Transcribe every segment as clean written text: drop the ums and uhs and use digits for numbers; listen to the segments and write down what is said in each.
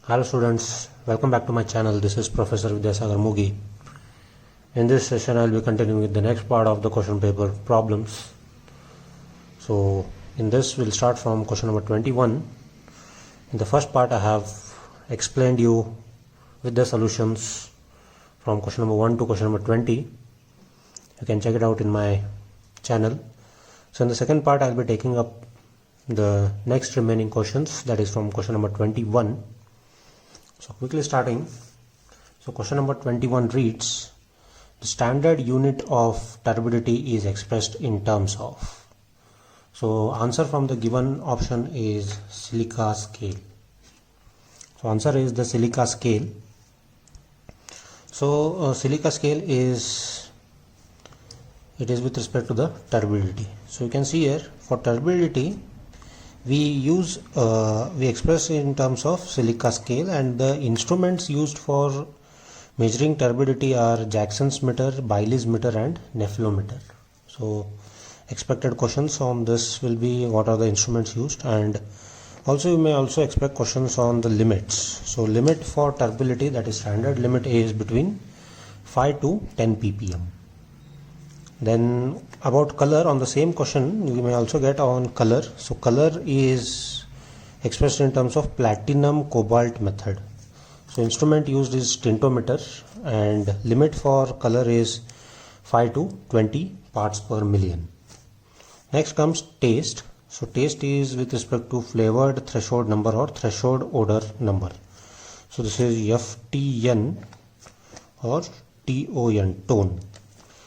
Hello students, welcome back to my channel. This is Professor Vidyasagar Mugi. In this session I will be continuing with the next part of the question paper, problems. So in this we'll start from question number 21. In the first part I have explained you with the solutions from question number 1 to question number 20. You can check it out in my channel. So in the second part I'll be taking up the next remaining questions, that is from question number 21. So quickly starting. So question number 21 reads, the standard unit of turbidity is expressed in terms of. So answer from the given option is silica scale. So answer is the silica scale. So silica scale is with respect to the turbidity. So you can see here for turbidity we express in terms of silica scale, and the instruments used for measuring turbidity are Jackson's meter, Bailey's meter and nephelometer. So expected questions on this will be what are the instruments used, and also you may also expect questions on the limits. So limit for turbidity, that is standard limit, is between 5 to 10 ppm. Then about color, on the same question you may also get on color. So color is expressed in terms of platinum cobalt method. So instrument used is tintometer, and limit for color is 5 to 20 parts per million. Next comes taste. So taste is with respect to flavored threshold number or threshold odor number. So this is FTN or TON, tone.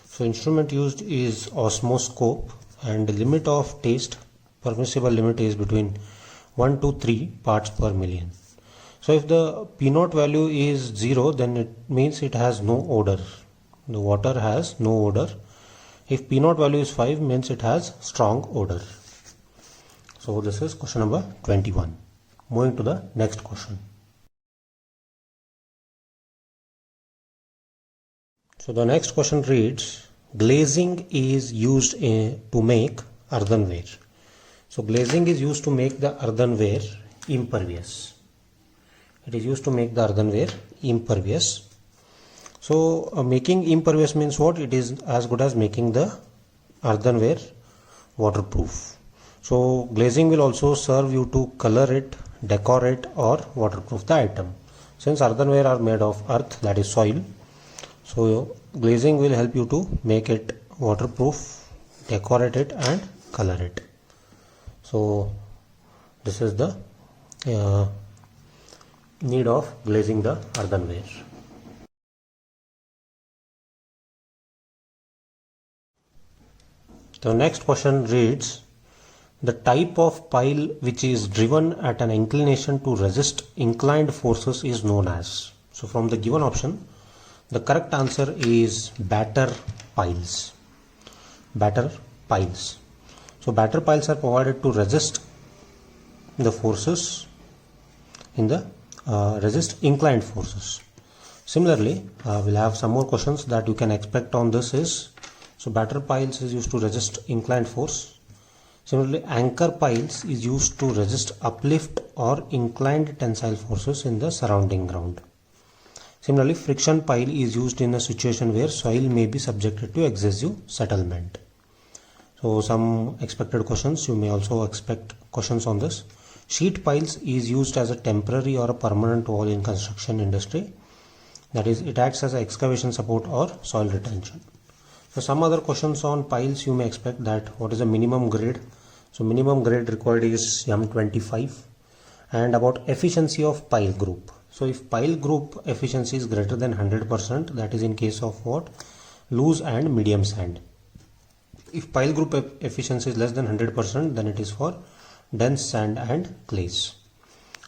So instrument used is osmoscope, and the limit of taste, permissible limit, is between 1 to 3 parts per million. So if the P0 value is 0, then it means it has no odor. The water has no odor. If P0 value is 5, means it has strong odor. So this is question number 21. Moving to the next question. So the next question reads, glazing is used to make earthenware. So glazing is used to make the earthenware impervious. It is used to make the earthenware impervious. So making impervious means what? It is as good as making the earthenware waterproof. So glazing will also serve you to color it, decorate or waterproof the item. Since earthenware are made of earth, that is soil, so glazing will help you to make it waterproof, decorate it and color it. So this is the need of glazing the earthenware. The next question reads, the type of pile which is driven at an inclination to resist inclined forces is known as. So from the given option, the correct answer is batter piles. Batter piles. So batter piles are provided to resist the forces in the resist inclined forces. Similarly, we'll have some more questions that you can expect on this is, so batter piles is used to resist inclined force. Similarly, anchor piles is used to resist uplift or inclined tensile forces in the surrounding ground. Similarly, friction pile is used in a situation where soil may be subjected to excessive settlement. So some expected questions, you may also expect questions on this. Sheet piles is used as a temporary or a permanent wall in construction industry. That is, it acts as an excavation support or soil retention. So some other questions on piles you may expect, that what is the minimum grade. So minimum grade required is M25, and about efficiency of pile group. So if pile group efficiency is greater than 100%, that is in case of what? Loose and medium sand. If pile group efficiency is less than 100%, then it is for dense sand and clays.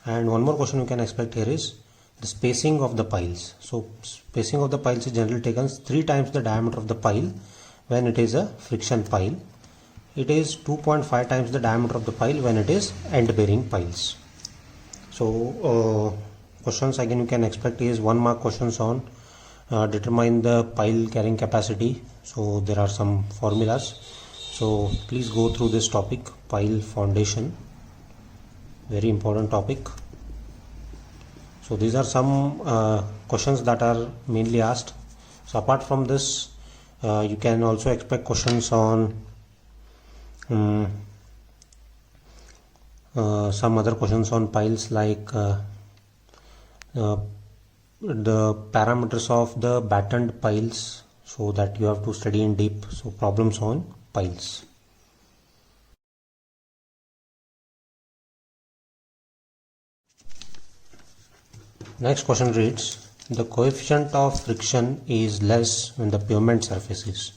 And one more question you can expect here is the spacing of the piles. So spacing of the piles is generally taken 3 times the diameter of the pile when it is a friction pile. It is 2.5 times the diameter of the pile when it is end bearing piles. So questions again you can expect is 1 mark questions on determine the pile carrying capacity. So there are some formulas. So please go through this topic, pile foundation, very important topic. So these are some questions that are mainly asked. So apart from this, you can also expect questions on some other questions on piles, like the parameters of the battened piles, so that you have to study in deep. So problems on piles. Next question reads, the coefficient of friction is less when the pavement surface is.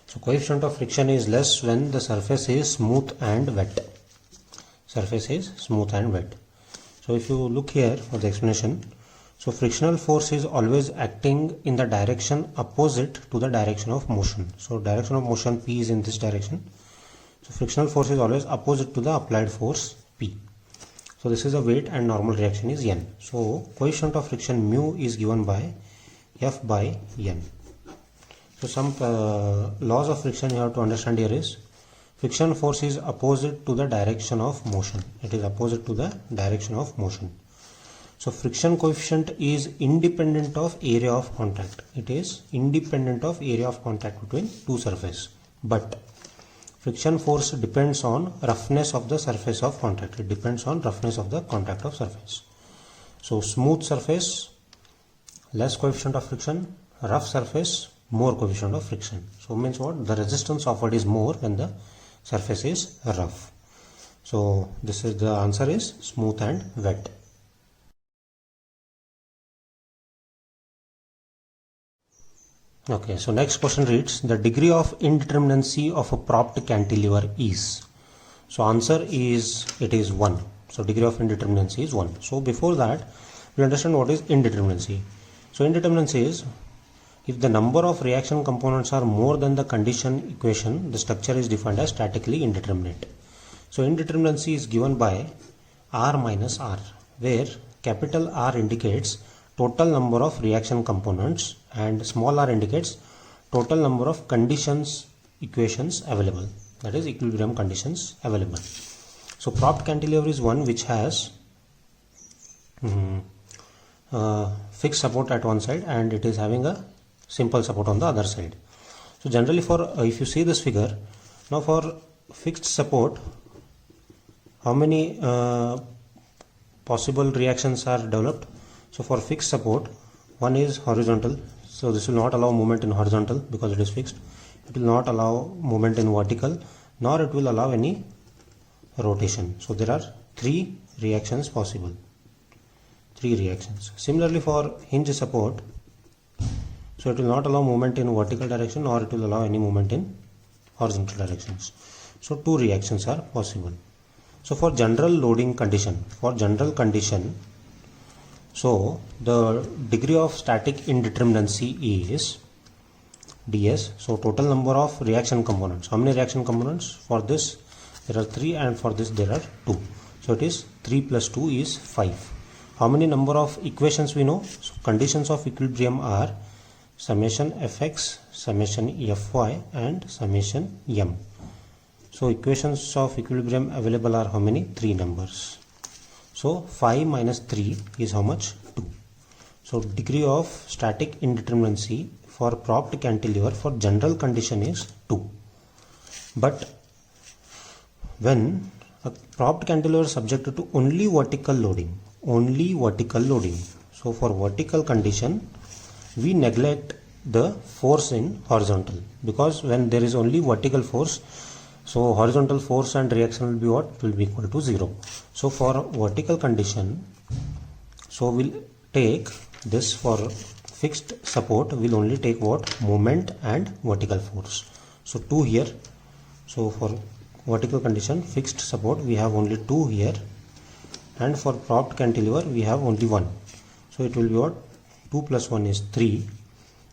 So coefficient of friction is less when the surface is smooth and wet. Surface is smooth and wet. So if you look here for the explanation, so frictional force is always acting in the direction opposite to the direction of motion. So direction of motion P is in this direction. So frictional force is always opposite to the applied force P. So this is a weight and normal reaction is N. So coefficient of friction mu is given by F by N. So some laws of friction you have to understand here is, friction force is opposite to the direction of motion. It is opposite to the direction of motion. So friction coefficient is independent of area of contact. It is independent of area of contact between two surfaces. But friction force depends on roughness of the surface of contact. It depends on roughness of the contact of surface. So smooth surface, less coefficient of friction. Rough surface, more coefficient of friction. So means what? The resistance offered is more when the surface is rough. So this is the answer is smooth and wet. Okay, so next question reads, the degree of indeterminacy of a propped cantilever is. So answer is, it is 1. So degree of indeterminacy is 1. So before that, we understand what is indeterminacy. So indeterminacy is, if the number of reaction components are more than the condition equation, the structure is defined as statically indeterminate. So indeterminacy is given by R minus R, where capital R indicates total number of reaction components and small r indicates total number of conditions equations available, that is equilibrium conditions available. So propped cantilever is one which has fixed support at one side and it is having a simple support on the other side. So generally for if you see this figure, now for fixed support, how many possible reactions are developed? So for fixed support, one is horizontal. So this will not allow movement in horizontal because it is fixed. It will not allow movement in vertical, nor it will allow any rotation. So there are 3 reactions possible. 3 reactions. Similarly for hinge support, so it will not allow movement in vertical direction or it will allow any movement in horizontal directions. So 2 reactions are possible. So for general loading condition, so the degree of static indeterminacy is ds. So total number of reaction components. How many reaction components? For this there are 3 and for this there are 2. So it is 3 plus 2 is 5. How many number of equations we know? So conditions of equilibrium are summation fx, summation fy and summation m. So equations of equilibrium available are how many? 3 numbers. So 5 minus 3 is how much? 2. So degree of static indeterminacy for propped cantilever for general condition is 2. But when a propped cantilever is subjected to only vertical loading, so for vertical condition we neglect the force in horizontal, because when there is only vertical force, so horizontal force and reaction will be what? It will be equal to 0. So for vertical condition, so we'll take this for fixed support, we'll only take what? Moment and vertical force. So 2 here. So for vertical condition, fixed support, we have only 2 here, and for propped cantilever we have only 1. So it will be what? 2 plus 1 is 3,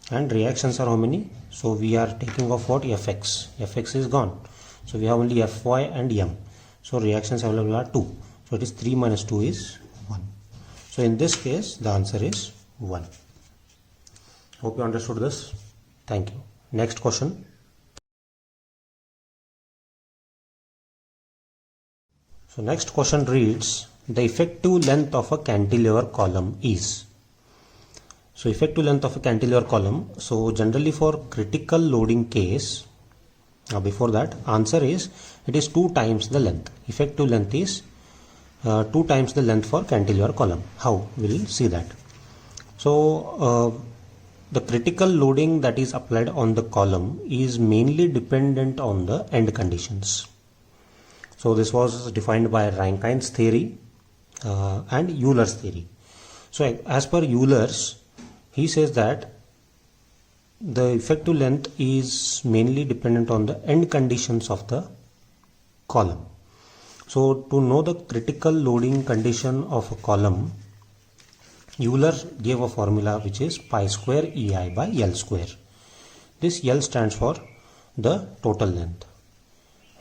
and reactions are how many? So we are taking off what? Fx is gone. So we have only Fy and M. So reactions available are 2. So it is 3 minus 2 is 1. So in this case the answer is 1. Hope you understood this. Thank you. Next question. So next question reads, the effective length of a cantilever column is. So effective length of a cantilever column. So generally for critical loading case, before that, answer is it is 2 times the length. Effective length is 2 times the length for cantilever column. How? We will see that. So the critical loading that is applied on the column is mainly dependent on the end conditions. So this was defined by Rankine's theory and Euler's theory. So as per Euler's, he says that the effective length is mainly dependent on the end conditions of the column. So to know the critical loading condition of a column, Euler gave a formula which is pi square EI by L square. This L stands for the total length,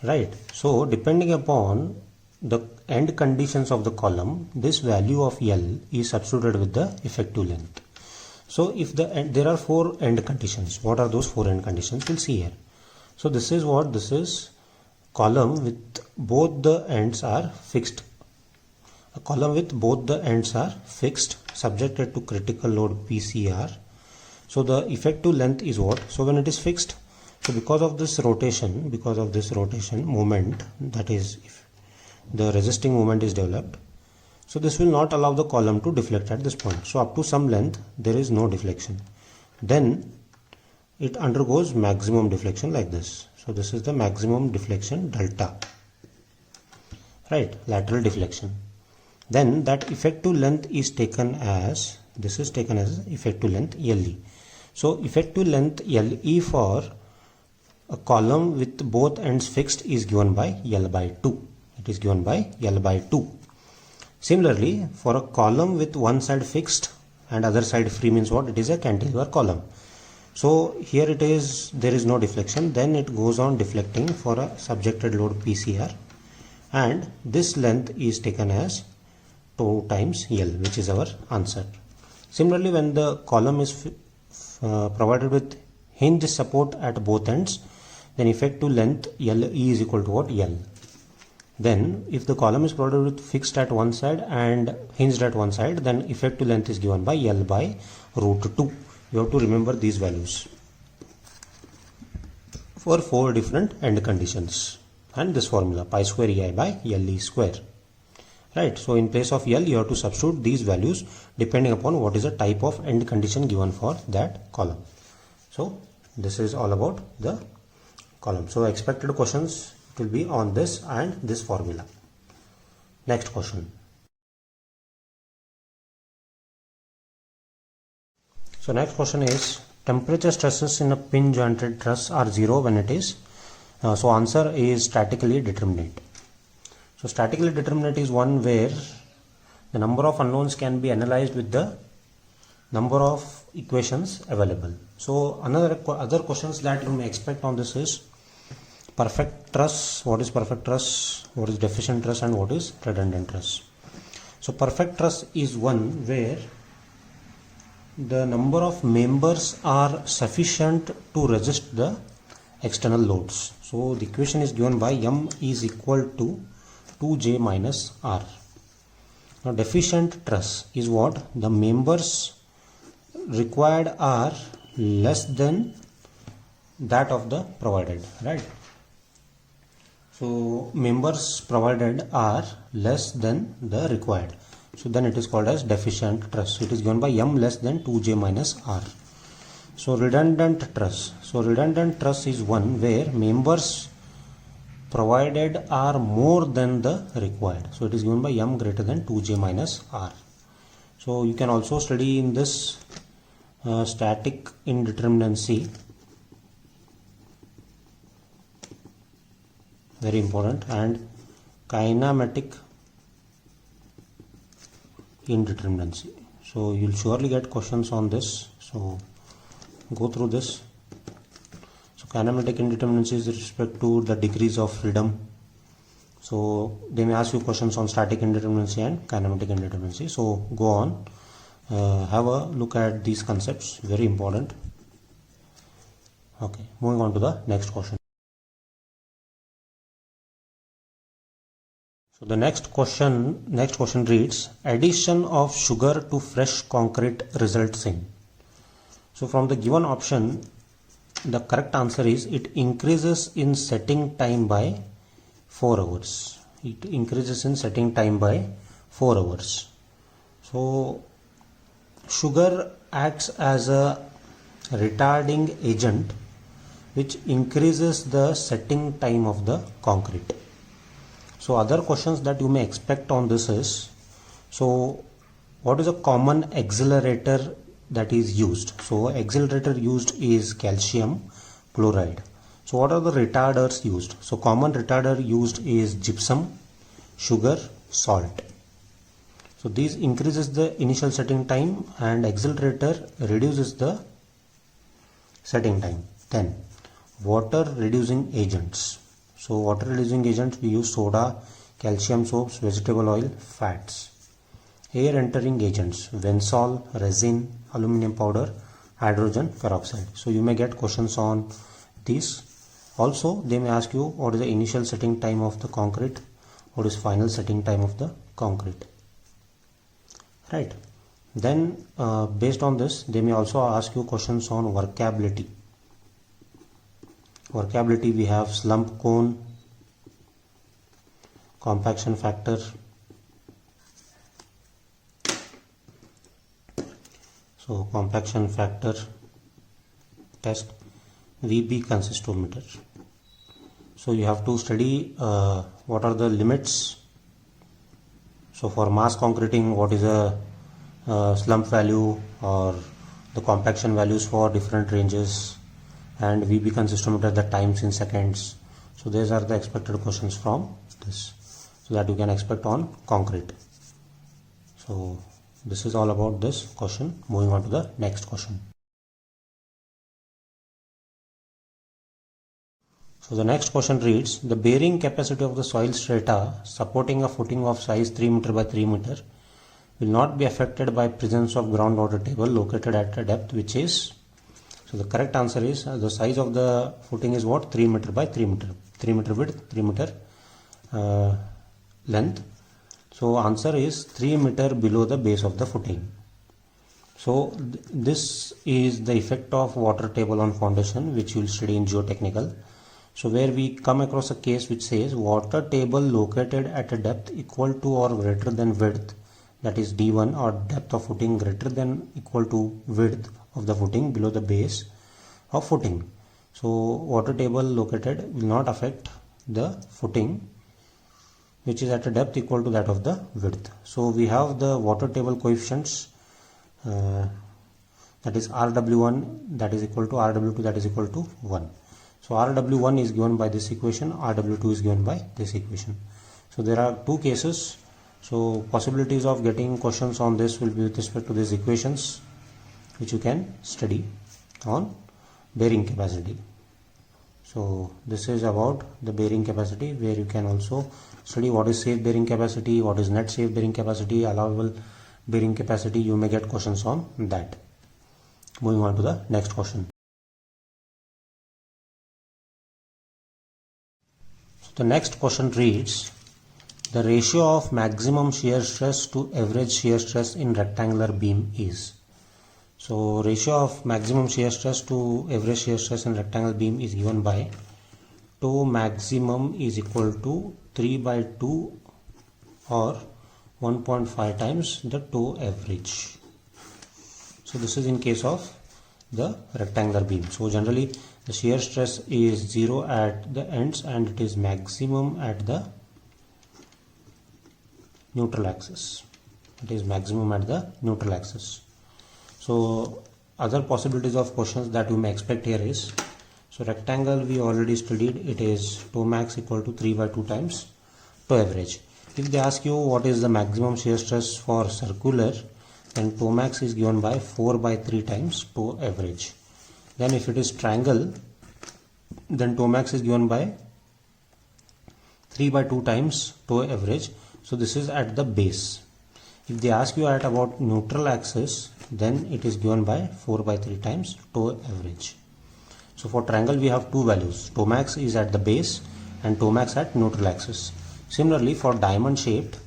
right? So depending upon the end conditions of the column, this value of L is substituted with the effective length. So if there are 4 end conditions, what are those 4 end conditions? We'll see here. So this is column with both the ends are fixed. A column with both the ends are fixed, subjected to critical load PCR. So the effective length is what? So when it is fixed, so because of this rotation moment, that is if the resisting moment is developed, so this will not allow the column to deflect at this point. So up to some length there is no deflection. Then it undergoes maximum deflection like this. So this is the maximum deflection delta, right? Lateral deflection. Then that effective length is taken as, this is taken as effective length LE. So effective length LE for a column with both ends fixed is given by L by 2. It is given by L by 2. Similarly, for a column with one side fixed and other side free means what? It is a cantilever column. So here it is, there is no deflection. Then it goes on deflecting for a subjected load PCR, and this length is taken as 2 times L, which is our answer. Similarly, when the column is provided with hinge support at both ends, then effective length LE is equal to what? L. Then if the column is provided with fixed at one side and hinged at one side, then effective length is given by L by root 2. You have to remember these values for 4 different end conditions, and this formula pi square EI by LE square, right? So in place of L you have to substitute these values depending upon what is the type of end condition given for that column. So this is all about the column. So expected questions will be on this and this formula. Next question. So next question is, temperature stresses in a pin jointed truss are 0 when it is, so answer is statically determinate. So statically determinate is one where the number of unknowns can be analyzed with the number of equations available. So other questions that you may expect on this is perfect truss. What is perfect truss? What is deficient truss? And what is redundant truss? So perfect truss is one where the number of members are sufficient to resist the external loads. So the equation is given by M is equal to 2J minus R. Now deficient truss is what? The members required are less than that of the provided, right? So members provided are less than the required. So then it is called as deficient truss. It is given by M less than 2J minus R. So redundant truss. So redundant truss is one where members provided are more than the required. So it is given by M greater than 2J minus R. So you can also study in this static indeterminacy, very important, and kinematic indeterminacy. So you'll surely get questions on this, so go through this. So kinematic indeterminacy is with respect to the degrees of freedom. So they may ask you questions on static indeterminacy and kinematic indeterminacy. So go on, have a look at these concepts, very important. Okay, moving on to the next question. So the next question reads, addition of sugar to fresh concrete results in. So from the given option, the correct answer is it increases in setting time by 4 hours. It increases in setting time by 4 hours. So sugar acts as a retarding agent which increases the setting time of the concrete. So other questions that you may expect on this is, so what is a common accelerator that is used? So accelerator used is calcium chloride. So what are the retarders used? So common retarder used is gypsum, sugar, salt. So these increases the initial setting time and accelerator reduces the setting time. Then water reducing agents. So water reducing agents, we use soda, calcium soaps, vegetable oil, fats. Air entering agents, Vensol, resin, aluminum powder, hydrogen peroxide. So you may get questions on these. Also they may ask you what is the initial setting time of the concrete, what is final setting time of the concrete, right? Then based on this they may also ask you questions on workability. Workability, we have slump cone, compaction factor. So compaction factor test, VB consistometer. So you have to study what are the limits. So for mass concreting, what is a slump value or the compaction values for different ranges, and VB consistometer, the times in seconds. So these are the expected questions from this, so that you can expect on concrete. So this is all about this question. Moving on to the next question. So the next question reads, the bearing capacity of the soil strata supporting a footing of size 3 meter by 3 meter will not be affected by presence of groundwater table located at a depth which is. So the correct answer is the size of the footing is what? 3 meter by 3 meter. 3 meter width, 3 meter length. So answer is 3 meter below the base of the footing. So this is the effect of water table on foundation, which you will study in geotechnical. So where we come across a case which says water table located at a depth equal to or greater than width, that is D1, or depth of footing greater than equal to width of the footing below the base of footing. So water table located will not affect the footing which is at a depth equal to that of the width. So we have the water table coefficients, that is RW1 that is equal to RW2 that is equal to 1. So RW1 is given by this equation, RW2 is given by this equation. So there are two cases. So possibilities of getting questions on this will be with respect to these equations, which you can study on bearing capacity. So this is about the bearing capacity, where you can also study what is safe bearing capacity, what is net safe bearing capacity, allowable bearing capacity. You may get questions on that. Moving on to the next question. So the next question reads, the ratio of maximum shear stress to average shear stress in rectangular beam is. So ratio of maximum shear stress to average shear stress in rectangular beam is given by toe maximum is equal to 3 by 2 or 1.5 times the toe average. So this is in case of the rectangular beam. So generally the shear stress is 0 at the ends and it is maximum at the neutral axis. It is maximum at the neutral axis. So other possibilities of questions that you may expect here is, so rectangle we already studied, it is toe max equal to 3 by 2 times toe average. If they ask you what is the maximum shear stress for circular, then toe max is given by 4 by 3 times toe average. Then if it is triangle, then toe max is given by 3 by 2 times toe average. So this is at the base. If they ask you at about neutral axis, then it is given by 4 by 3 times toe average. So for triangle we have two values. Toe max is at the base and toe max at neutral axis. Similarly, for diamond shaped,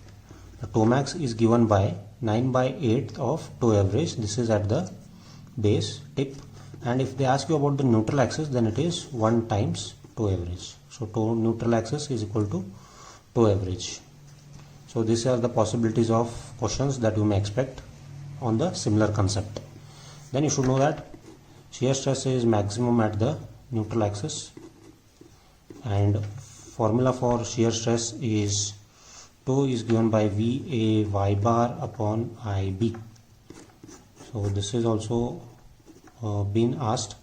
the toe max is given by 9/8 of toe average. This is at the base tip, and if they ask you about the neutral axis, then it is 1 times toe average. So toe neutral axis is equal to toe average. So these are the possibilities of questions that you may expect on the similar concept. Then you should know that shear stress is maximum at the neutral axis, and formula for shear stress is toe is given by VA y bar upon IB. So this is also been asked,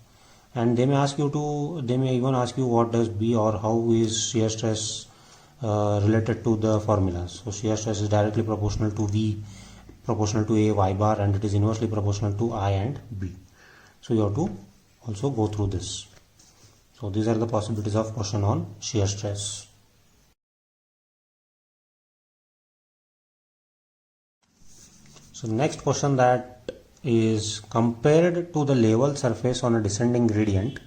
and they may even ask you what does B or how is shear stress related to the formulas. So shear stress is directly proportional to V proportional to A y bar, and it is inversely proportional to I and B. So you have to also go through this. So these are the possibilities of question on shear stress. So next question that is, compared to the level surface on a descending gradient,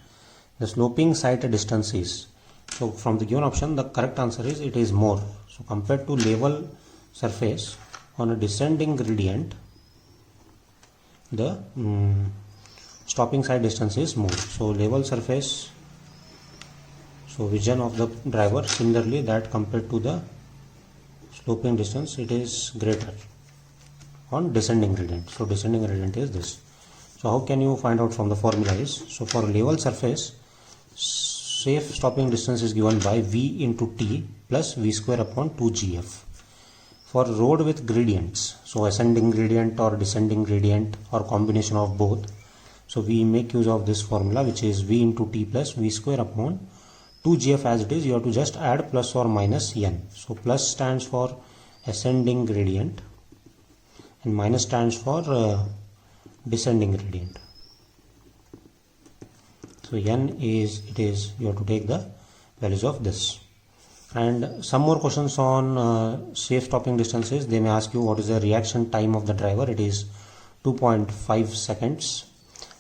the sloping sight distance is. So from the given option, the correct answer is it is more. So compared to level surface on a descending gradient, the stopping sight distance is more. So level surface, so vision of the driver, similarly that compared to the sloping distance, it is greater on descending gradient. So descending gradient is this. So how can you find out from the formula is, so for level surface, safe stopping distance is given by V into T plus V square upon 2GF. For road with gradients, so ascending gradient or descending gradient or combination of both, so we make use of this formula, which is V into T plus V square upon 2GF. As it is, you have to just add plus or minus n. So plus stands for ascending gradient and minus stands for descending gradient. So n is, you have to take the values of this. And some more questions on safe stopping distances. They may ask you what is the reaction time of the driver. It is 2.5 seconds,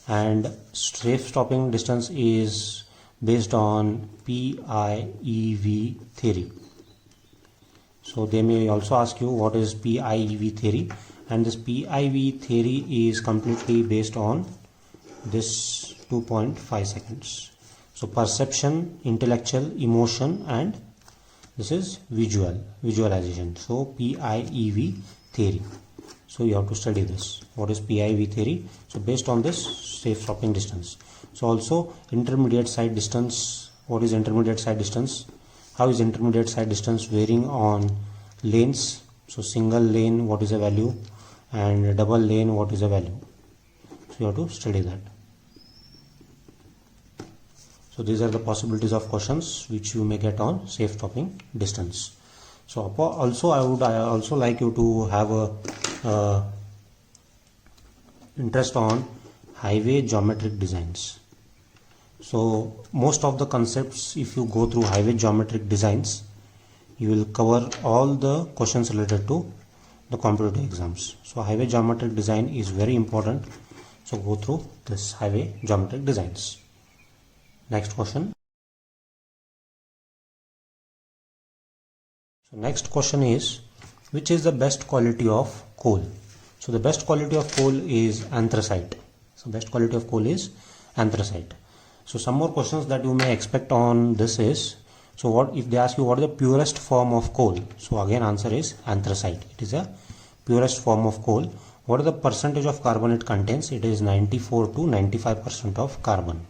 and safe stopping distance is based on PIEV theory. So they may also ask you what is PIEV theory, and this PIV theory is completely based on this 2.5 seconds. So perception, intellectual, emotion, and this is visualization. So PIEV theory. So you have to study this. What is PIV theory? So based on this safe stopping distance. So also intermediate sight distance. What is intermediate sight distance? How is intermediate sight distance varying on lanes? So single lane, what is the value, and double lane, what is the value? So you have to study that. So these are the possibilities of questions which you may get on safe stopping distance. So also I would also like you to have a interest on highway geometric designs. So most of the concepts, if you go through highway geometric designs, you will cover all the questions related to the competitive exams. So highway geometric design is very important. So go through this highway geometric designs. Next question. So next question is, which is the best quality of coal? So the best quality of coal is anthracite. So best quality of coal is anthracite. So some more questions that you may expect on this is, so what if they ask you what is the purest form of coal? So again answer is anthracite. It is a purest form of coal. What is the percentage of carbon it contains? It is 94 to 95% of carbon.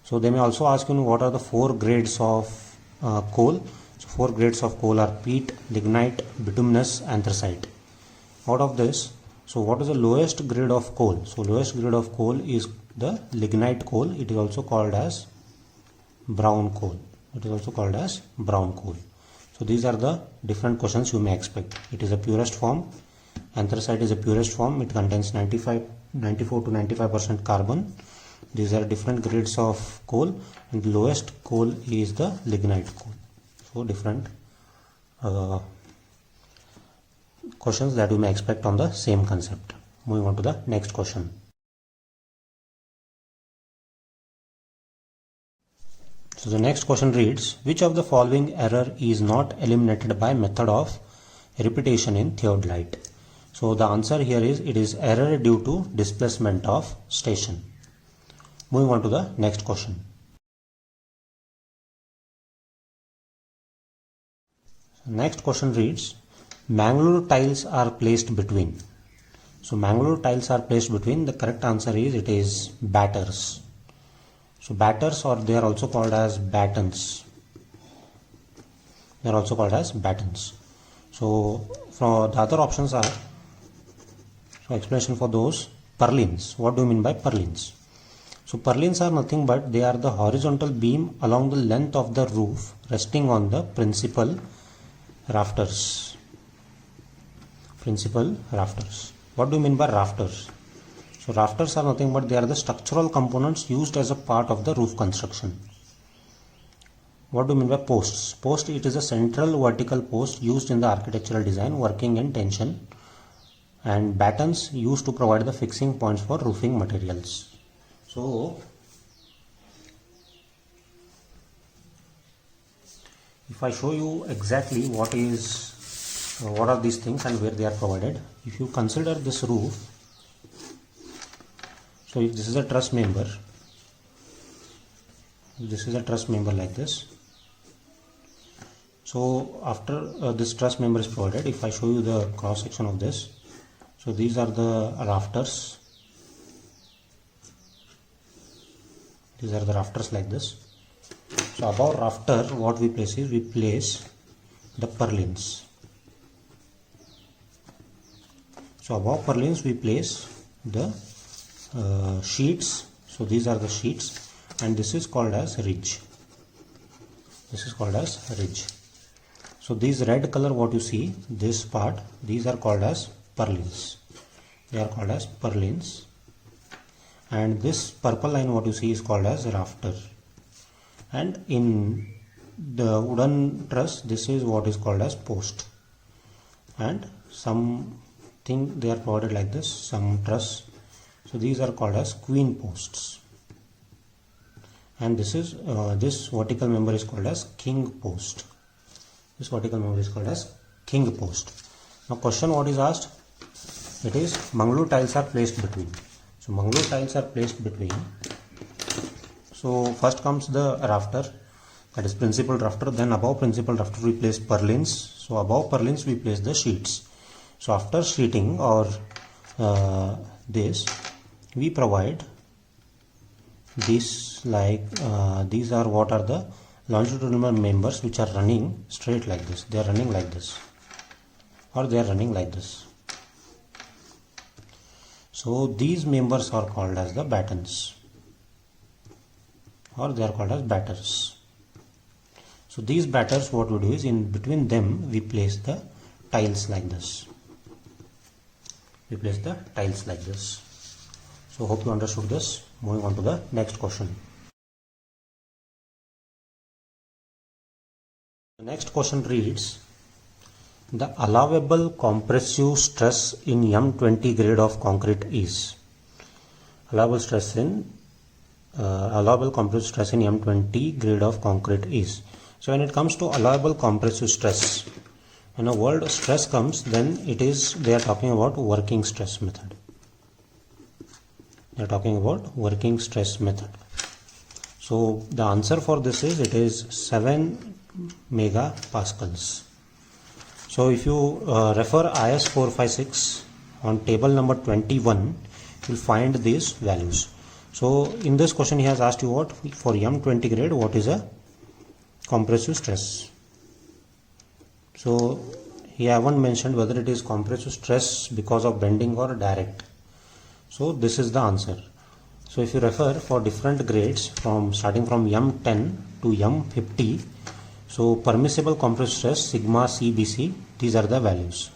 So they may also ask you what are the 4 grades of coal. So 4 grades of coal are peat, lignite, bituminous, anthracite. Out of this, so what is the lowest grade of coal? So lowest grade of coal is the lignite coal. It is also called as brown coal. It is also called as brown coal. So these are the different questions you may expect. It is a purest form. Anthracite is a purest form. It contains 94 to 95% carbon. These are different grades of coal, and the lowest coal is the lignite coal. So different questions that you may expect on the same concept. Moving on to the next question. So the next question reads, which of the following error is not eliminated by method of repetition in theodolite? So the answer here is, it is error due to displacement of station. Moving on to the next question. Next question reads, Mangalore tiles are placed between. So Mangalore tiles are placed between. The correct answer is, it is batters. So batters, or they are also called as battens. They are also called as battens. So for the other options are, so explanation for those, purlins. What do you mean by purlins? So purlins are nothing but they are the horizontal beam along the length of the roof resting on the principal rafters. Principal rafters. What do you mean by rafters? So rafters are nothing but they are the structural components used as a part of the roof construction. What do you mean by posts? Post, it is a central vertical post used in the architectural design working in tension, and battens used to provide the fixing points for roofing materials. So if I show you exactly what are these things and where they are provided. If you consider this roof, so if this is a truss member, like this. So after this truss member is provided, if I show you the cross section of this, so these are the rafters. These are the rafters like this. So above rafter, what we place is, we place the purlins. So above purlins we place the sheets. So these are the sheets, and this is called as ridge. This is called as ridge. So these red color what you see, this part, these are called as purlins. They are called as purlins. And this purple line what you see is called as rafter. And in the wooden truss, this is what is called as post. And something they are provided like this, some truss. So these are called as queen posts. And this is this vertical member is called as king post. This vertical member is called as king post. Now question what is asked? It is Mangalore tiles are placed between. So Mangalore tiles are placed between. So first comes the rafter, that is principal rafter. Then above principal rafter we place purlins. So above purlins we place the sheets. So after sheeting or this, we provide this like these are what are the longitudinal members which are running straight like this. They are running like this, or they are running like this. So these members are called as the battens, or they are called as batters. So these batters, what we do is, in between them we place the tiles like this. We place the tiles like this. So hope you understood this. Moving on to the next question. The next question reads, the allowable compressive stress in M20 grade of concrete is. Allowable compressive stress in M20 grade of concrete is. So when it comes to allowable compressive stress, when a word stress comes, then they are talking about working stress method. They are talking about working stress method. So the answer for this is, it is 7 megapascals. So if you refer IS 456 on table number 21, you will find these values. So in this question he has asked you what, for M20 grade, what is a compressive stress. So he haven't mentioned whether it is compressive stress because of bending or direct. So this is the answer. So if you refer for different grades starting from M10 to M50, so permissible compressive stress sigma CBC, these are the values.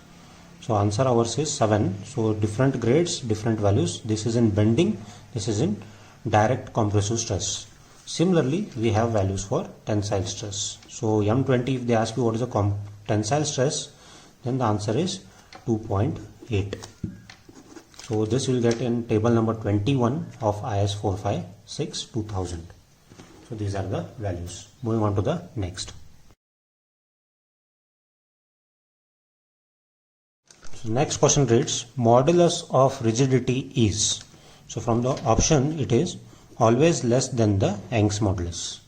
So answer ours is 7. So different grades, different values. This is in bending, this is in direct compressive stress. Similarly, we have values for tensile stress. So M20, if they ask you what is a tensile stress, then the answer is 2.8. So this you will get in table number 21 of IS 456 2000. So these are the values. Moving on to the next. So next question reads, modulus of rigidity is. So from the option it is always less than the Young's modulus.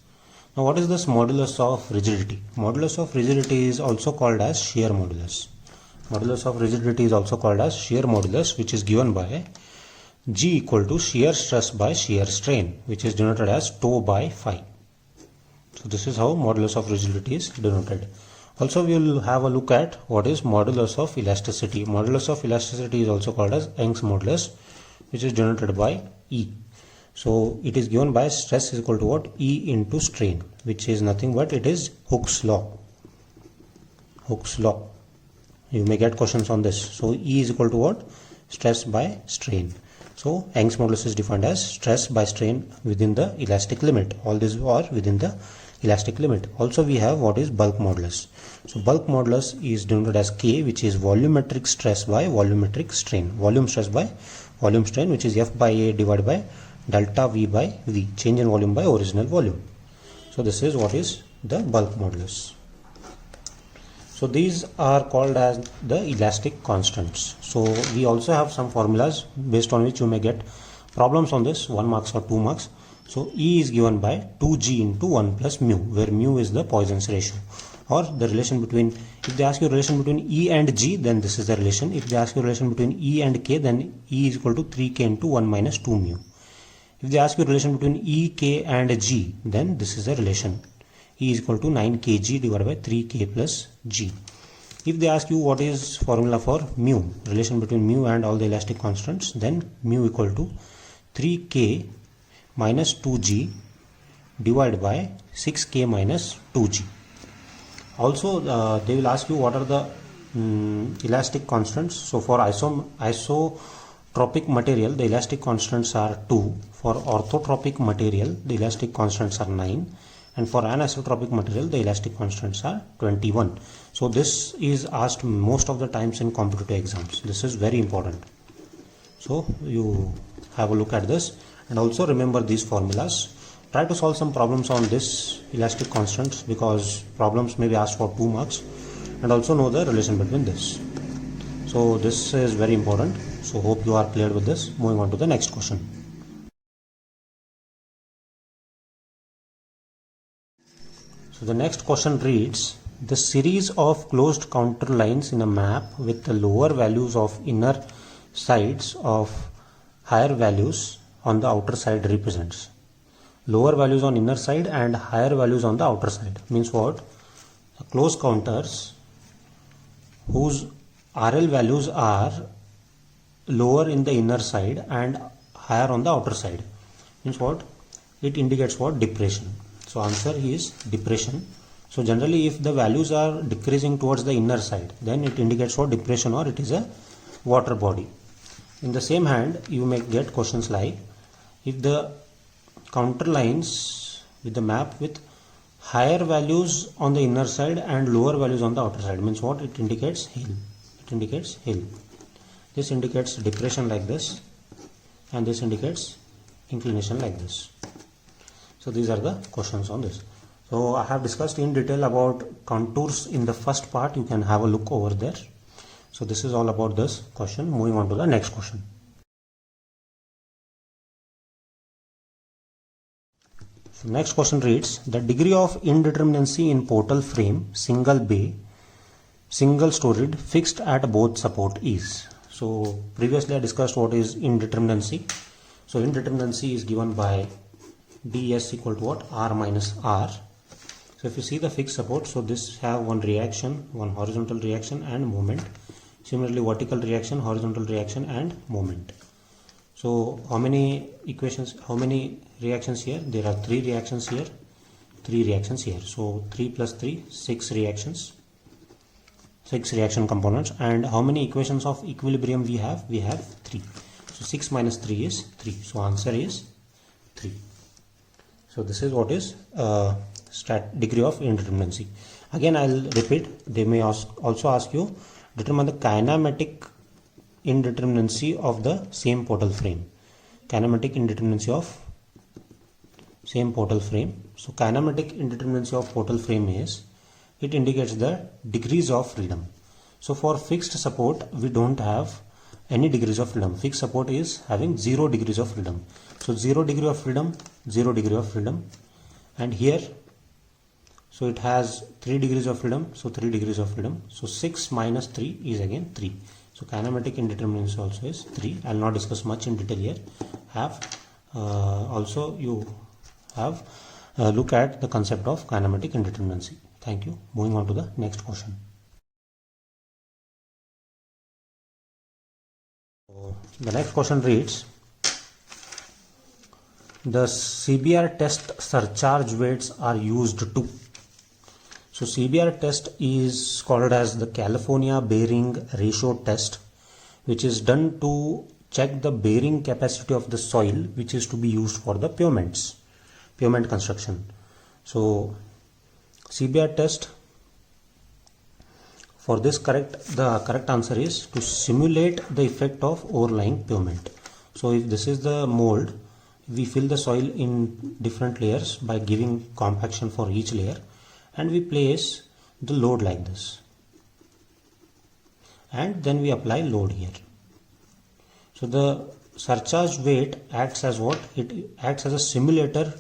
Now what is this modulus of rigidity? Modulus of rigidity is also called as shear modulus. Modulus of rigidity is also called as shear modulus, which is given by G equal to shear stress by shear strain, which is denoted as tau by phi. So this is how modulus of rigidity is denoted. Also we will have a look at what is modulus of elasticity. Modulus of elasticity is also called as Young's modulus, which is denoted by E. So it is given by stress is equal to what? E into strain, which is nothing but it is Hooke's law. Hooke's law. You may get questions on this. So E is equal to what? Stress by strain. So Young's modulus is defined as stress by strain within the elastic limit. All these are within the elastic limit. Also we have what is bulk modulus. So bulk modulus is denoted as K, which is volumetric stress by volumetric strain. Volume stress by volume strain, which is F by A divided by delta V by V, change in volume by original volume. So this is what is the bulk modulus. So these are called as the elastic constants. So we also have some formulas based on which you may get problems on this, 1 marks or 2 marks. So E is given by 2G into 1 plus mu, where mu is the Poisson's ratio, or the relation between, if they ask you relation between E and G, then this is the relation. If they ask you relation between E and K, then E is equal to 3K into 1 minus 2 mu. If they ask you relation between E, K and G, then this is the relation. E is equal to 9 kg divided by 3K plus G. If they ask you what is formula for mu, relation between mu and all the elastic constants, then mu equal to 3K minus 2G divided by 6K minus 2G. Also they will ask you what are the elastic constants. So for isotropic material, the elastic constants are 2. For orthotropic material, the elastic constants are 9. And for anisotropic material, the elastic constants are 21. So this is asked most of the times in competitive exams. This is very important. So you have a look at this and also remember these formulas. Try to solve some problems on this elastic constants, because problems may be asked for 2 marks, and also know the relation between this. So this is very important. So hope you are clear with this. Moving on to the next question. So the next question reads, the series of closed contour lines in a map with the lower values of inner sides of higher values on the outer side represents. Lower values on inner side and higher values on the outer side means what? Closed contours whose RL values are lower in the inner side and higher on the outer side means what? It indicates what? Depression. So answer is depression. So generally if the values are decreasing towards the inner side, then it indicates what? Depression, or it is a water body. In the same hand, you may get questions like, if the contour lines with the map with higher values on the inner side and lower values on the outer side means what? It indicates hill. It indicates hill. This indicates depression like this, and this indicates inclination like this. So these are the questions on this. So I have discussed in detail about contours in the first part. You can have a look over there. So this is all about this question. Moving on to the next question. So next question reads, the degree of indeterminacy in portal frame, single bay, single storied, fixed at both support is. So previously I discussed what is indeterminacy. So indeterminacy is given by ds equal to what? R minus R. So if you see the fixed support, so this have one reaction, one horizontal reaction and moment. Similarly vertical reaction, horizontal reaction and moment. So how many reactions here? There are 3 reactions here, 3 reactions here. So 3 plus 3, 6 reactions, 6 reaction components. And how many equations of equilibrium we have? We have 3. So 6 minus 3 is 3. So answer is 3. So this is what is degree of indeterminacy. Again I'll repeat, they may also ask you, determine the kinematic indeterminacy of the same portal frame. Kinematic indeterminacy of same portal frame. So kinematic indeterminacy of portal frame is, it indicates the degrees of freedom. So for fixed support we don't have any degrees of freedom. Fixed support is having 0 degrees of freedom. So 0 degree of freedom, 0 degree of freedom, and here so it has 3 degrees of freedom, so 3 degrees of freedom. So 6 minus 3 is again 3. So kinematic indeterminacy also is 3. I will not discuss much in detail here. Also you have look at the concept of kinematic indeterminacy. Thank you. Moving on to the next question. So the next question reads, the CBR test surcharge weights are used to. So CBR test is called as the California bearing ratio test, which is done to check the bearing capacity of the soil which is to be used for the pavement construction. So CBR test, for this the correct answer is to simulate the effect of overlying pavement. So if this is the mold, we fill the soil in different layers by giving compaction for each layer, and we place the load like this, and then we apply load here. So the surcharge weight acts as what? It acts as a simulator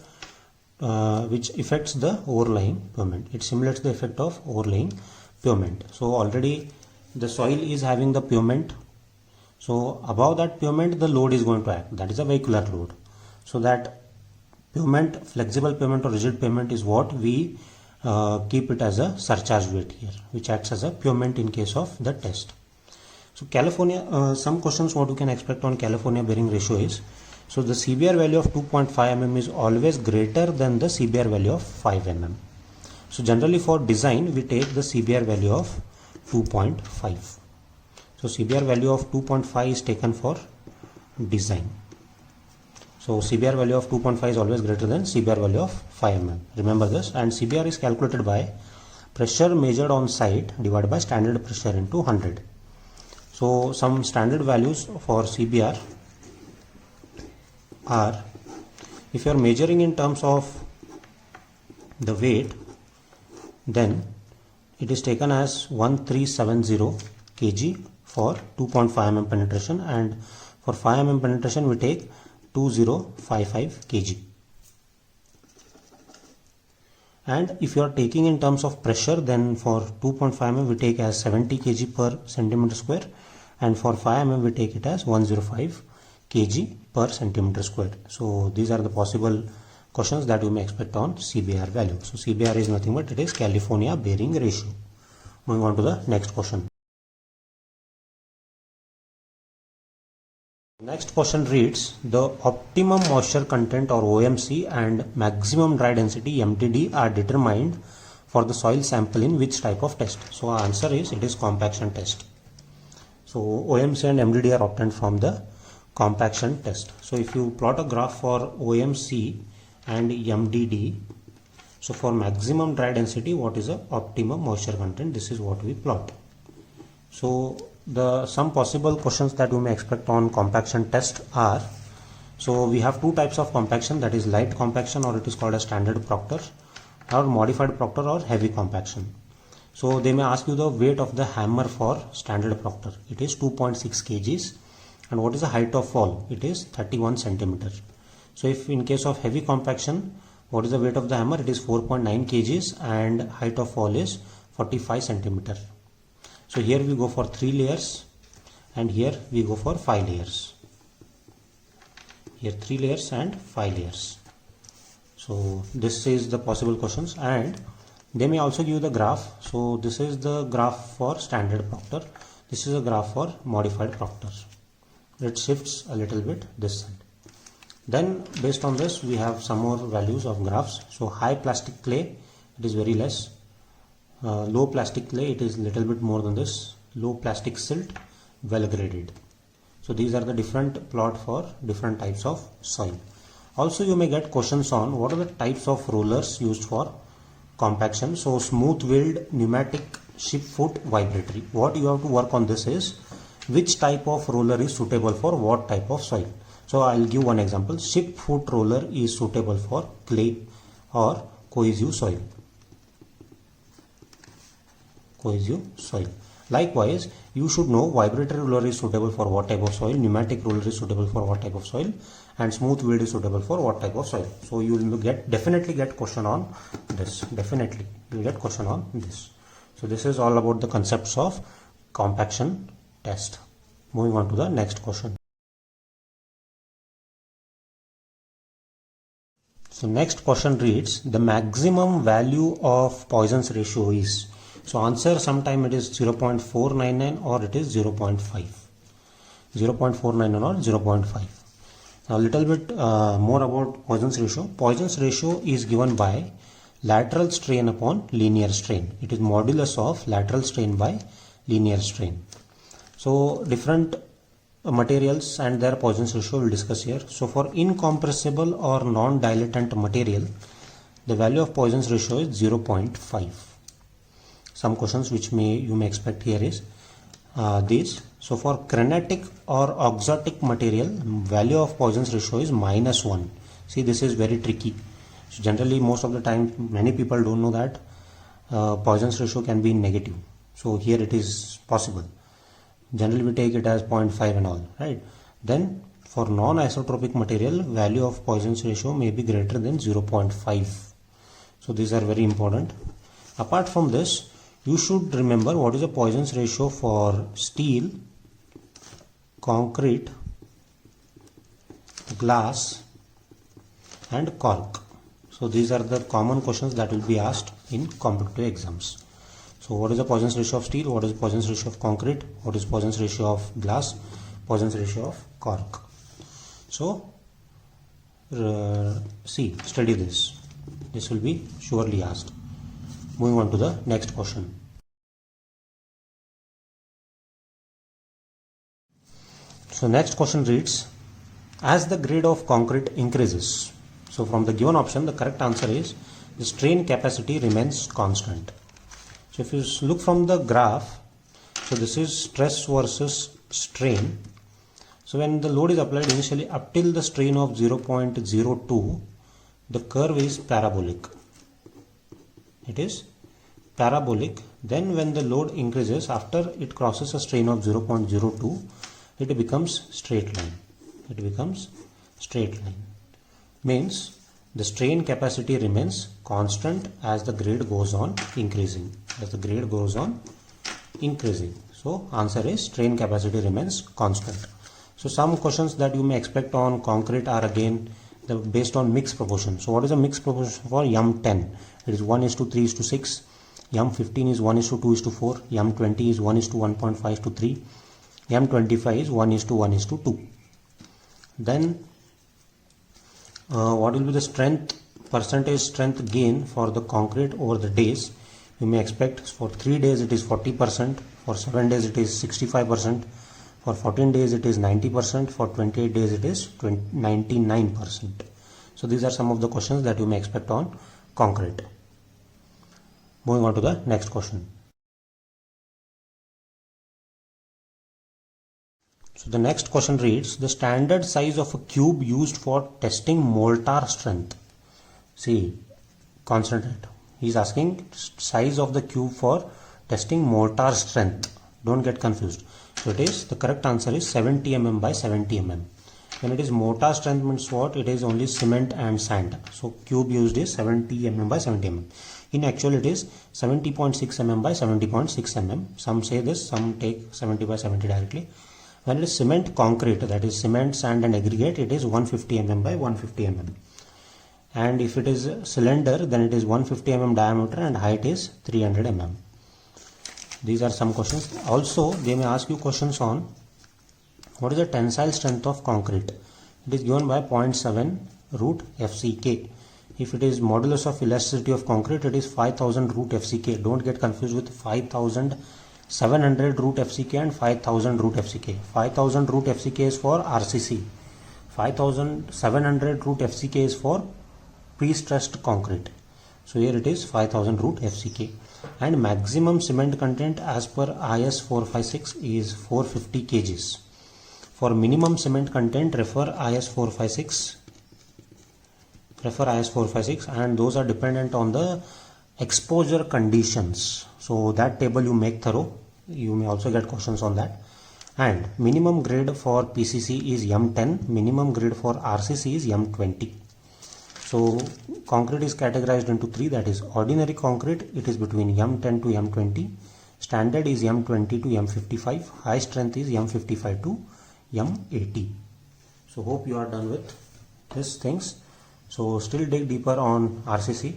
which affects the overlying pavement. It simulates the effect of overlaying pavement. So already the soil is having the pavement, so above that pavement the load is going to act, that is a vehicular load. So that pavement, flexible pavement or rigid pavement, is what we keep it as a surcharge weight here, which acts as a pavement in case of the test. So California, some questions what you can expect on California bearing ratio is, so the CBR value of 2.5 mm is always greater than the CBR value of 5 mm. So generally for design we take the CBR value of 2.5. So CBR value of 2.5 is taken for design. So CBR value of 2.5 is always greater than CBR value of 5 mm. Remember this. And CBR is calculated by pressure measured on site divided by standard pressure into 100. So some standard values for CBR are, if you are measuring in terms of the weight, then it is taken as 1370 kg for 2.5 mm penetration, and for 5 mm penetration we take 2055 kg. And if you are taking in terms of pressure, then for 2.5 mm we take as 70 kg per centimeter square, and for 5 mm we take it as 105 kg per centimeter square. So these are the possible questions that you may expect on CBR value. So CBR is nothing but it is California bearing ratio. Moving on to the next question. Next question reads, the optimum moisture content or OMC and maximum dry density MDD are determined for the soil sample in which type of test? So our answer is, it is compaction test. So OMC and MDD are obtained from the compaction test. So if you plot a graph for OMC and MDD, so for maximum dry density, what is the optimum moisture content? This is what we plot. So some possible questions that you may expect on compaction test are, so we have two types of compaction, that is light compaction, or it is called a standard Proctor, or modified Proctor, or heavy compaction. So they may ask you the weight of the hammer for standard Proctor. It is 2.6 kgs, and what is the height of fall? It is 31 centimeters. So if in case of heavy compaction, what is the weight of the hammer? It is 4.9 kgs and height of fall is 45 centimeters. So here we go for 3 layers, and here we go for 5 layers. Here 3 layers and 5 layers. So this is the possible questions, and they may also give the graph. So this is the graph for standard Proctor. This is a graph for modified Proctor. It shifts a little bit this side. Then based on this we have some more values of graphs. So high plastic clay, it is very less. Low plastic clay, it is little bit more than this. Low plastic silt, well graded. So these are the different plot for different types of soil. Also you may get questions on what are the types of rollers used for compaction. So smooth wheeled, pneumatic, ship foot, vibratory. What you have to work on this is which type of roller is suitable for what type of soil. So I'll give one example. Ship foot roller is suitable for clay or cohesive soil. Cohesive soil. Likewise, you should know vibratory roller is suitable for what type of soil, pneumatic roller is suitable for what type of soil, and smooth wheel is suitable for what type of soil. So you will definitely get question on this. Definitely you will get question on this. So this is all about the concepts of compaction test. Moving on to the next question. So next question reads, the maximum value of Poisson's ratio is. So answer sometime it is 0.499 or it is 0.5. 0.499 or 0.5. Now a little bit more about Poisson's ratio. Poisson's ratio is given by lateral strain upon linear strain. It is modulus of lateral strain by linear strain. So different materials and their Poisson's ratio we'll discuss here. So for incompressible or non-dilatant material, the value of Poisson's ratio is 0.5. Some questions which you may expect here is these. So for granitic or auxotic material, value of Poisson's ratio is -1. See, this is very tricky. So generally most of the time many people don't know that Poisson's ratio can be negative. So here it is possible. Generally we take it as 0.5 and all, right? Then for non-isotropic material, value of Poisson's ratio may be greater than 0.5. So these are very important. Apart from this, you should remember what is the Poisson's ratio for steel, concrete, glass and cork. So these are the common questions that will be asked in competitive exams. So what is the Poisson's ratio of steel, what is the Poisson's ratio of concrete, what is Poisson's ratio of glass, Poisson's ratio of cork. So study this. This will be surely asked. Moving on to the next question. So next question reads, as the grade of concrete increases. So from the given option, the correct answer is the strain capacity remains constant. So if you look from the graph, so this is stress versus strain. So when the load is applied initially up till the strain of 0.02, the curve is parabolic. It is parabolic. Then when the load increases after it crosses a strain of 0.02, it becomes straight line. It becomes straight line. Means the strain capacity remains constant as the grade goes on increasing. As the grade goes on increasing. So answer is strain capacity remains constant. So some questions that you may expect on concrete are again based on mixed proportion. So what is the mixed proportion for YM10? It is 1:3:6. YM15 is 1:2:4. YM20 is 1:1.5:3. YM25 is 1:1:2. Then what will be the percentage strength gain for the concrete over the days? You may expect for 3 days it is 40%, for 7 days it is 65%, for 14 days it is 90%, for 28 days it is 99%. So these are some of the questions that you may expect on concrete. Moving on to the next question. So the next question reads, the standard size of a cube used for testing mortar strength. See, concentrate. He is asking size of the cube for testing mortar strength. Don't get confused. So it is, the correct answer is 70 mm by 70 mm. When it is mortar strength means what? It is only cement and sand. So cube used is 70 mm by 70 mm. In actual it is 70.6 mm by 70.6 mm. Some say this, some take 70 by 70 directly. When it is cement concrete, that is cement, sand and aggregate, it is 150 mm by 150 mm. And if it is cylinder, then it is 150 mm diameter and height is 300 mm. These are some questions. Also, they may ask you questions on what is the tensile strength of concrete. It is given by 0.7 root FCK. If it is modulus of elasticity of concrete, it is 5000 root FCK. Don't get confused with 5700 root FCK and 5000 root FCK. 5000 root FCK is for RCC. 5700 root FCK is for pre-stressed concrete. So here it is 5000 root FCK. And maximum cement content as per IS 456 is 450 kgs. For minimum cement content, refer IS 456. Refer IS 456, and those are dependent on the exposure conditions. So that table you make thorough. You may also get questions on that. And minimum grade for PCC is M10. Minimum grade for RCC is M20. So concrete is categorized into three. That is ordinary concrete. It is between M10 to M20. Standard is M20 to M55. High strength is M55 to M80. So hope you are done with these things. So still dig deeper on RCC.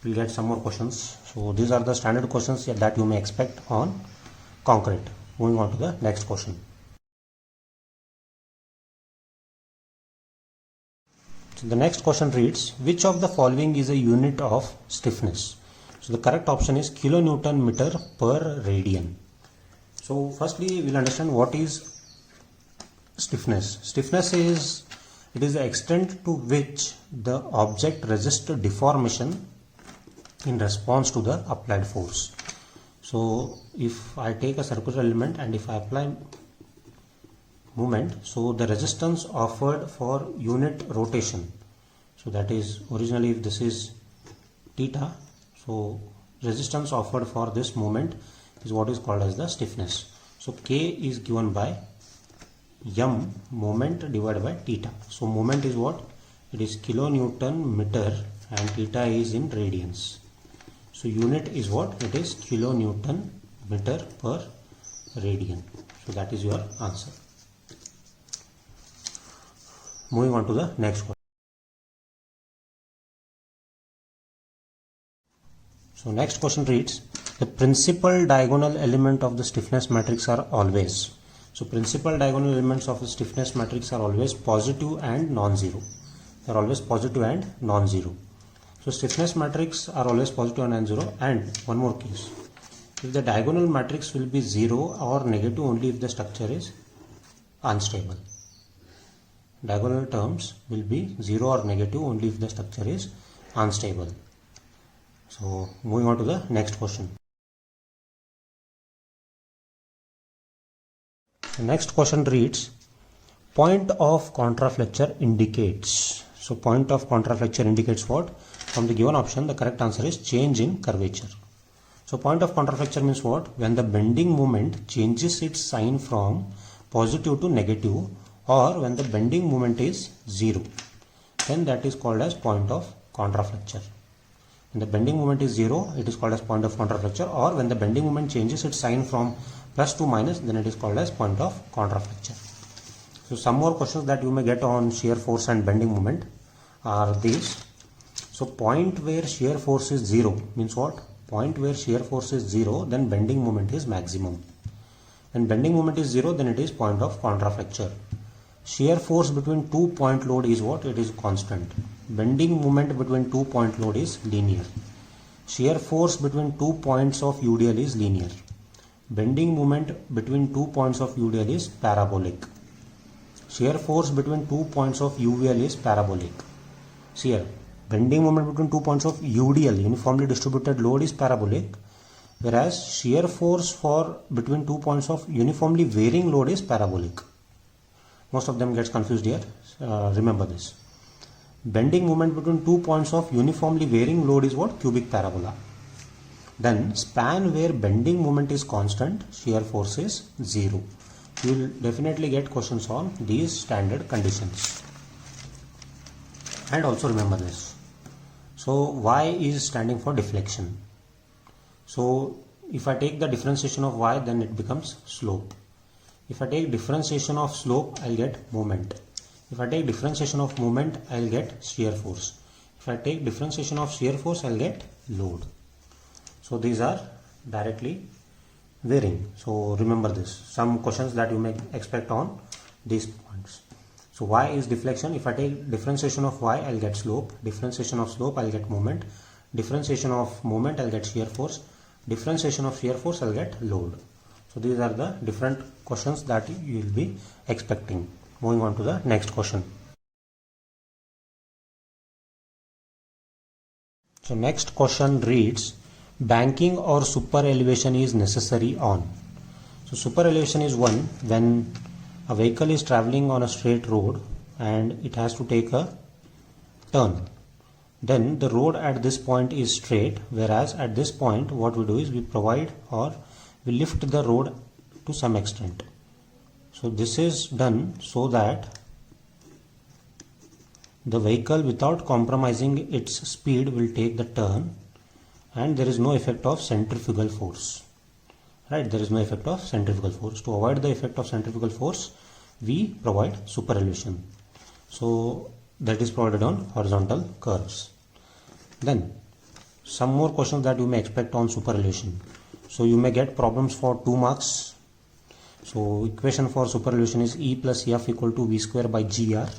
We'll get some more questions. So these are the standard questions that you may expect on concrete. Moving on to the next question. So the next question reads, which of the following is a unit of stiffness? So the correct option is kilonewton meter per radian. So firstly, we'll understand what is stiffness. Stiffness is the extent to which the object resists deformation in response to the applied force. So if I take a circular element and if I apply movement, so the resistance offered for unit rotation, so that is originally if this is theta, so resistance offered for this moment is what is called as the stiffness. So K is given by M moment divided by theta. So moment is what? It is kilonewton meter and theta is in radians. So unit is what? It is kilonewton meter per radian. So that is your answer. Moving on to the next question. So next question reads, the principal diagonal element of the stiffness matrix are always. So principal diagonal elements of the stiffness matrix are always positive and non-zero. They are always positive and non-zero. So stiffness matrix are always positive and non-zero. And one more case, if the diagonal matrix will be 0 or negative only if the structure is unstable. Diagonal terms will be 0 or negative only if the structure is unstable. So moving on to the next question. The next question reads, point of contraflexure indicates. So point of contraflexure indicates what? From the given option, the correct answer is change in curvature. So point of contraflexure means what? When the bending moment changes its sign from positive to negative, or when the bending moment is 0, then that is called as point of contraflexure. When the bending moment is 0, it is called as point of contraflexure, or when the bending moment changes its sign from plus to minus, then it is called as point of contraflexure. So some more questions that you may get on shear force and bending moment are these. So point where shear force is 0 means what? Point where shear force is 0, then bending moment is maximum. When bending moment is 0, then it is point of contraflexure. Shear force between 2 point load is what? It is constant. Bending moment between 2 point load is linear. Shear force between 2 points of UDL is linear. Bending moment between 2 points of UDL is parabolic. Shear force between 2 points of UVL is parabolic. See here, bending moment between 2 points of UDL, uniformly distributed load, is parabolic, whereas shear force for between 2 points of uniformly varying load is parabolic. Most of them gets confused here. Remember this. Bending moment between 2 points of uniformly varying load is what? Cubic parabola. Then span where bending moment is constant, shear force is 0. You will definitely get questions on these standard conditions. And also remember this. So y is standing for deflection. So if I take the differentiation of y, then it becomes slope. If I take differentiation of slope, I'll get moment. If I take differentiation of moment, I'll get shear force. If I take differentiation of shear force, I'll get load. So these are directly varying. So remember this. Some questions that you may expect on these points. So y is deflection. If I take differentiation of y, I'll get slope. Differentiation of slope, I'll get moment. Differentiation of moment, I'll get shear force. Differentiation of shear force, I'll get load. So these are the different questions that you will be expecting. Moving on to the next question. So next question reads, banking or super elevation is necessary on. So super elevation is one when a vehicle is traveling on a straight road and it has to take a turn. Then the road at this point is straight, whereas at this point what we do is we provide or we lift the road to some extent. So this is done so that the vehicle, without compromising its speed, will take the turn and there is no effect of centrifugal force. Right, there is no effect of centrifugal force. To avoid the effect of centrifugal force, we provide super elevation. So that is provided on horizontal curves. Then some more questions that you may expect on super elevation. So you may get problems for 2 marks. So equation for super elevation is E plus F equal to V square by GR.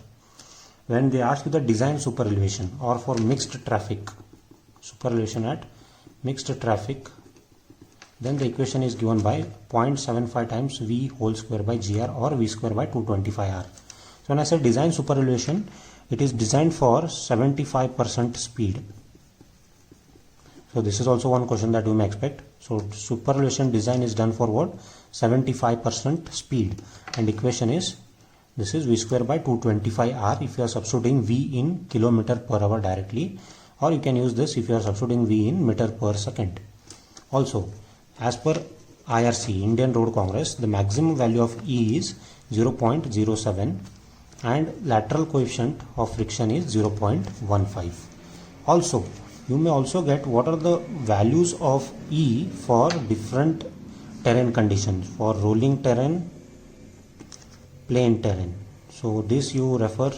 When they ask you the design super elevation or for mixed traffic, super elevation at mixed traffic, then the equation is given by 0.75 times V whole square by GR or V square by 225R. So when I say design super elevation, it is designed for 75% speed. So this is also one question that you may expect. So super elevation design is done for what? 75% speed, and equation is, this is V square by 225R if you are substituting V in kilometer per hour directly, or you can use this if you are substituting V in meter per second. Also, as per IRC, Indian Road Congress, the maximum value of E is 0.07 and lateral coefficient of friction is 0.15. Also, you may also get what are the values of E for different terrain conditions, for rolling terrain, plain terrain. So this you refer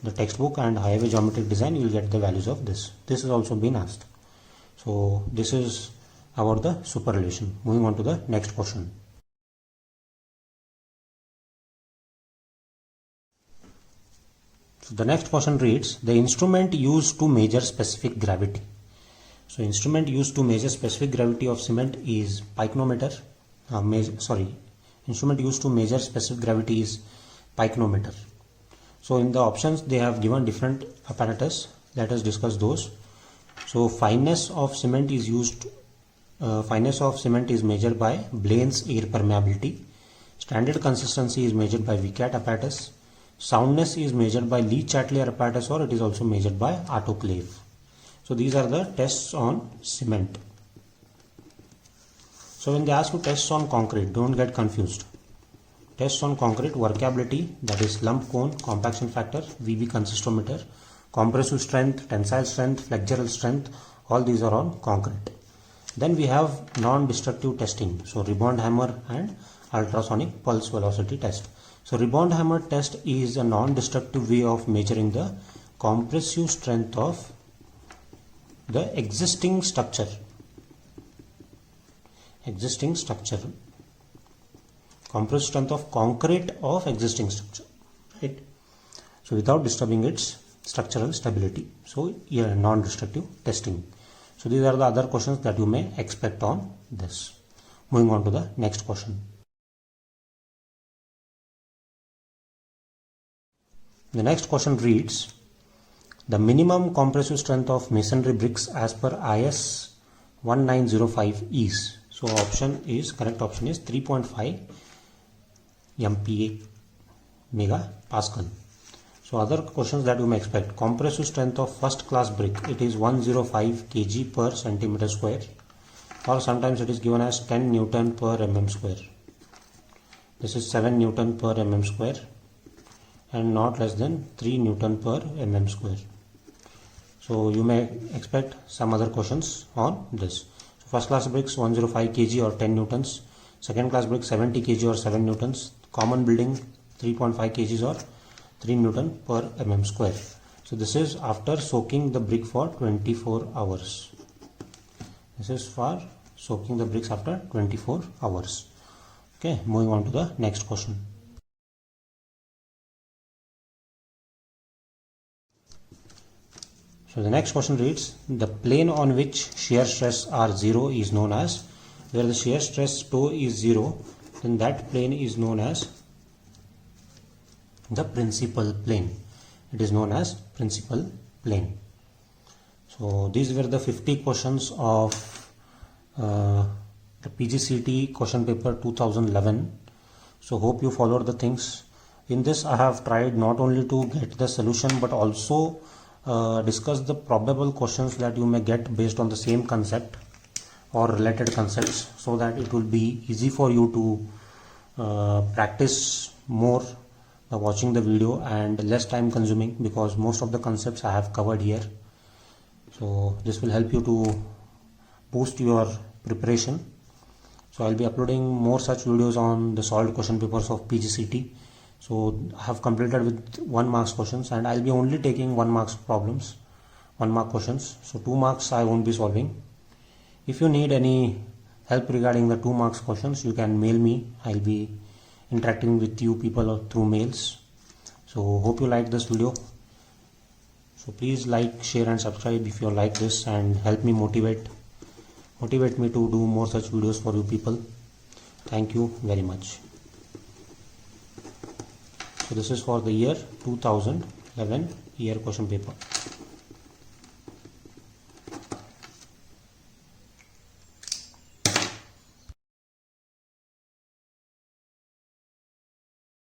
the textbook and highway geometric design, you will get the values of this. This has also been asked. So this is about the super elevation. Moving on to the next question. So the next question reads, the instrument used to measure specific gravity. So instrument used to measure specific gravity of cement is pyknometer. Instrument used to measure specific gravity is pyknometer. So in the options they have given different apparatus. Let us discuss those. So fineness of cement is used. Fineness of cement is measured by Blaine's air permeability. Standard consistency is measured by VCAT apparatus. Soundness is measured by Lee-Chatelier apparatus, or it is also measured by autoclave. So these are the tests on cement. So when they ask you tests on concrete, don't get confused. Tests on concrete: workability, that is lump cone, compaction factor, VB consistometer, compressive strength, tensile strength, flexural strength, all these are on concrete. Then we have non-destructive testing, so rebound hammer and ultrasonic pulse velocity test. So rebound hammer test is a non-destructive way of measuring the compressive strength of the existing structure. Compressive strength of concrete of existing structure, right? So without disturbing its structural stability. So here non-destructive testing. So these are the other questions that you may expect on this. Moving on to the next question. The next question reads, the minimum compressive strength of masonry bricks as per IS 1905 is. So correct option is 3.5 MPa megapascal. So other questions that you may expect: compressive strength of first class brick, it is 105 kg per centimeter square, or sometimes it is given as 10 Newton per mm square. This is 7 Newton per mm square and not less than 3 Newton per mm square. So you may expect some other questions on this. So first class bricks 105 kg or 10 Newtons, second class brick 70 kg or 7 Newtons, common building 3.5 kg or 3 Newton per mm square. So this is after soaking the brick for 24 hours. This is for soaking the bricks after 24 hours. Okay, moving on to the next question. So the next question reads, the plane on which shear stress are 0 is known as, where the shear stress tau is 0, then that plane is known as the principal plane. It is known as principal plane. So these were the 50 questions of the PGCET question paper 2011. So hope you followed the things. In this I have tried not only to get the solution but also discuss the probable questions that you may get based on the same concept or related concepts, so that it will be easy for you to practice more watching the video and less time consuming, because most of the concepts I have covered here. So this will help you to boost your preparation. So I'll be uploading more such videos on the solved question papers of PGCET. So I have completed with 1 marks questions, and I'll be only taking 1 marks problems, 1 mark questions. So 2 marks I won't be solving. If you need any help regarding the 2 marks questions, you can mail me. I'll be interacting with you people through mails. So hope you like this video. So please like, share and subscribe if you like this, and help me motivate me to do more such videos for you people. Thank you very much. So this is for the year 2011 year question paper.